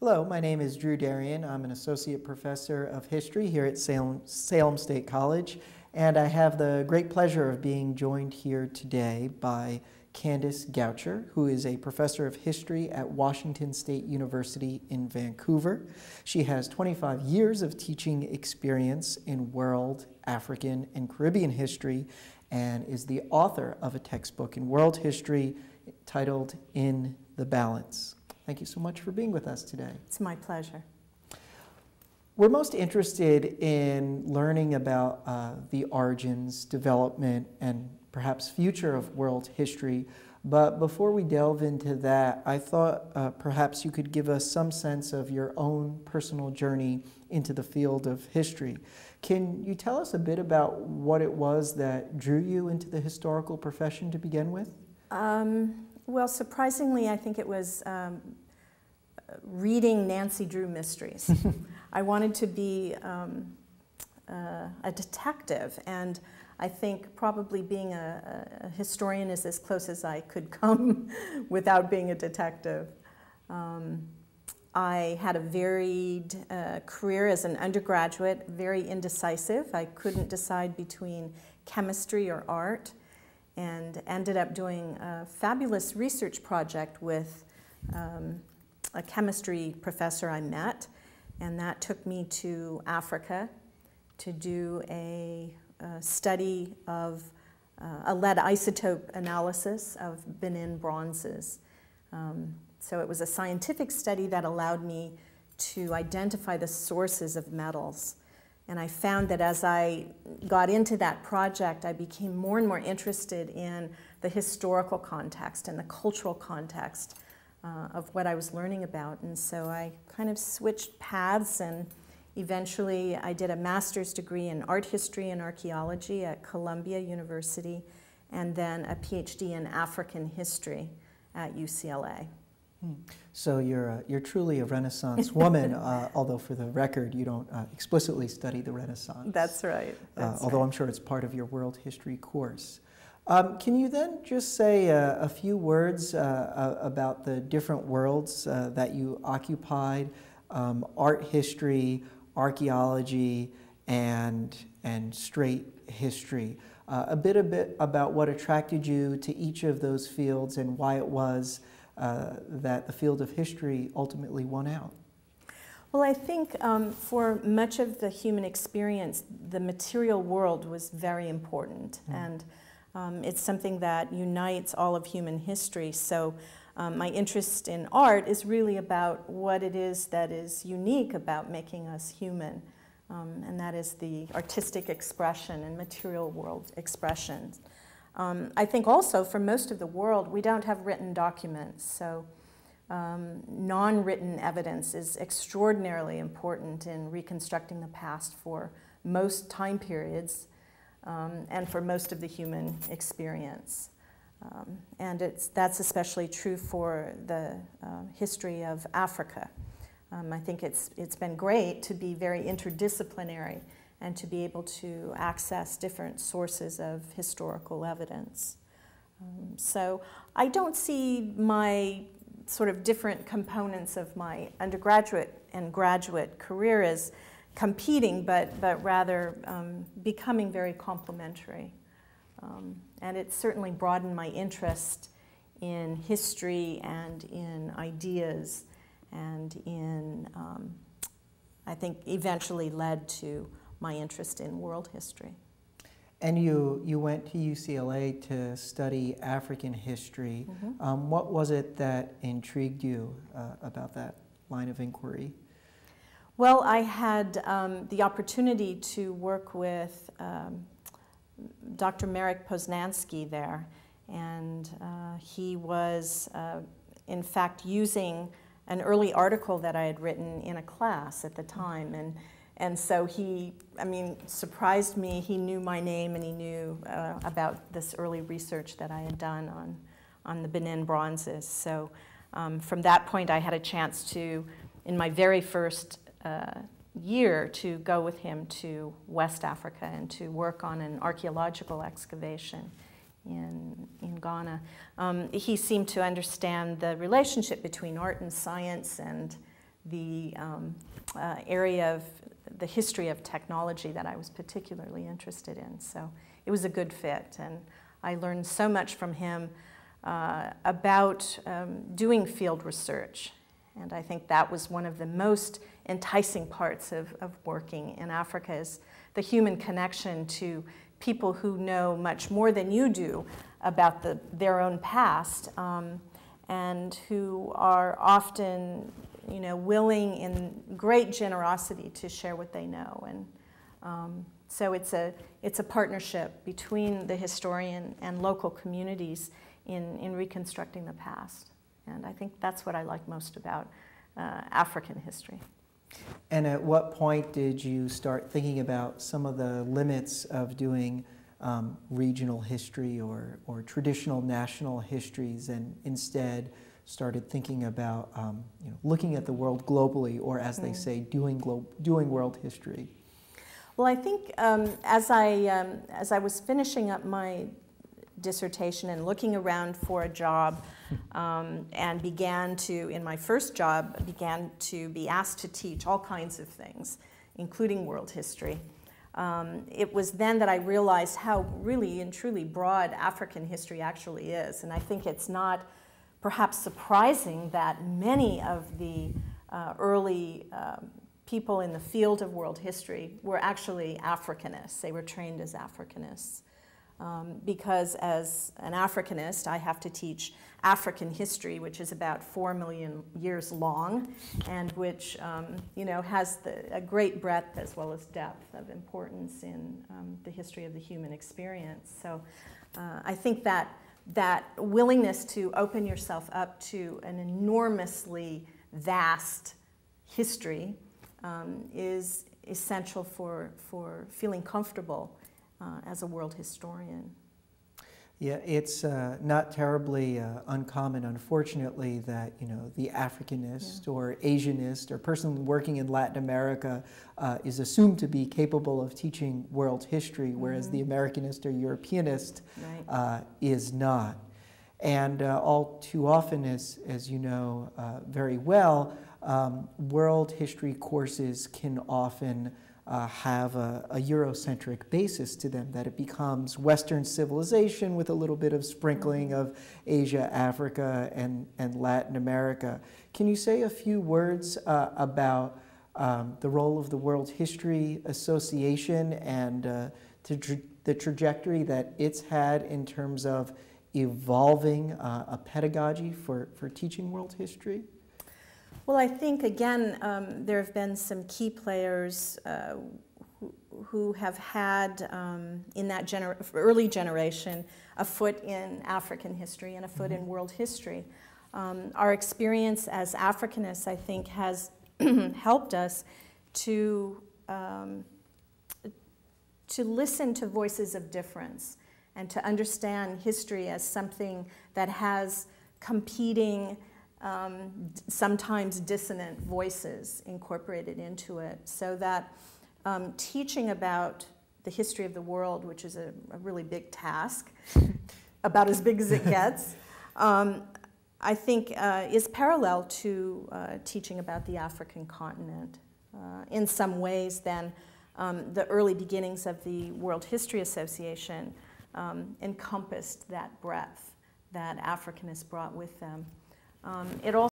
Hello, my name is Drew Darian. I'm an associate professor of history here at Salem State College, and I have the great pleasure of being joined here today by Candace Goucher, who is a professor of history at Washington State University in Vancouver. She has 25 years of teaching experience in world, African, and Caribbean history, and is the author of a textbook in world history titled In the Balance. Thank you so much for being with us today. It's my pleasure. We're most interested in learning about the origins, development, and perhaps future of world history. But before we delve into that, I thought perhaps you could give us some sense of your own personal journey into the field of history. Can you tell us a bit about what it was that drew you into the historical profession to begin with? Well, surprisingly, I think it was reading Nancy Drew mysteries. I wanted to be a detective, and I think probably being a historian is as close as I could come without being a detective. I had a varied career as an undergraduate, very indecisive. I couldn't decide between chemistry or art, and ended up doing a fabulous research project with a chemistry professor I met, and that took me to Africa to do a study of a lead isotope analysis of Benin bronzes. So it was a scientific study that allowed me to identify the sources of metals. And I found that as I got into that project, I became more and more interested in the historical context and the cultural context of what I was learning about. And so I kind of switched paths, and eventually I did a master's degree in art history and archaeology at Columbia University, and then a PhD in African history at UCLA. So you're truly a Renaissance woman, although for the record you don't explicitly study the Renaissance. That's right. Although I'm sure it's part of your world history course. Can you then just say a few words about the different worlds that you occupied, art history, archaeology, and straight history? A bit about what attracted you to each of those fields and why it was that the field of history ultimately won out. Well, I think for much of the human experience, the material world was very important, and it's something that unites all of human history. So my interest in art is really about what it is that is unique about making us human, and that is the artistic expression and material world expressions. I think also for most of the world, we don't have written documents, so non-written evidence is extraordinarily important in reconstructing the past for most time periods and for most of the human experience. And that's especially true for the history of Africa. I think it's been great to be very interdisciplinary and to be able to access different sources of historical evidence. So I don't see my sort of different components of my undergraduate and graduate career as competing, but rather becoming very complementary. And it certainly broadened my interest in history and in ideas, and in, I think, eventually led to my interest in world history. And you went to UCLA to study African history. Mm-hmm. What was it that intrigued you about that line of inquiry? Well, I had the opportunity to work with Dr. Marek Poznański there, and he was, in fact, using an early article that I had written in a class at the time, and so he, surprised me. He knew my name, and he knew about this early research that I had done on the Benin bronzes. So from that point, I had a chance to, in my very first year, to go with him to West Africa and to work on an archaeological excavation in Ghana. He seemed to understand the relationship between art and science and the area of the history of technology that I was particularly interested in. So it was a good fit, and I learned so much from him about doing field research. And I think that was one of the most enticing parts of working in Africa, is the human connection to people who know much more than you do about their own past, and who are often, willing in great generosity to share what they know. And so it's a partnership between the historian and local communities in reconstructing the past. And I think that's what I like most about African history. And at what point did you start thinking about some of the limits of doing regional history or traditional national histories, and instead started thinking about looking at the world globally, or as they say, doing world history? Well, I think as I was finishing up my dissertation and looking around for a job, and in my first job, began to be asked to teach all kinds of things, including world history. It was then that I realized how really and truly broad African history actually is. And I think it's not perhaps surprising that many of the early people in the field of world history were actually Africanists. They were trained as Africanists. Because as an Africanist, I have to teach African history, which is about 4 million years long, and which has a great breadth as well as depth of importance in the history of the human experience. So I think that willingness to open yourself up to an enormously vast history is essential for feeling comfortable as a world historian. Yeah, it's not terribly uncommon, unfortunately, that the Africanist or Asianist or person working in Latin America is assumed to be capable of teaching world history, whereas the Americanist or Europeanist is not. And all too often, as you know very well, world history courses can often have a Eurocentric basis to them, that it becomes Western civilization with a little bit of sprinkling of Asia, Africa, and Latin America. Can you say a few words about the role of the World History Association and the trajectory that it's had in terms of evolving a pedagogy for teaching world history? Well, I think, again, there have been some key players who have had, in that early generation, a foot in African history and a foot in world history. Our experience as Africanists, I think, has helped us to listen to voices of difference and to understand history as something that has competing, sometimes dissonant voices incorporated into it, so that teaching about the history of the world, which is a really big task, about as big as it gets, I think is parallel to teaching about the African continent. In some ways, then, the early beginnings of the World History Association encompassed that breadth that Africanists brought with them. It also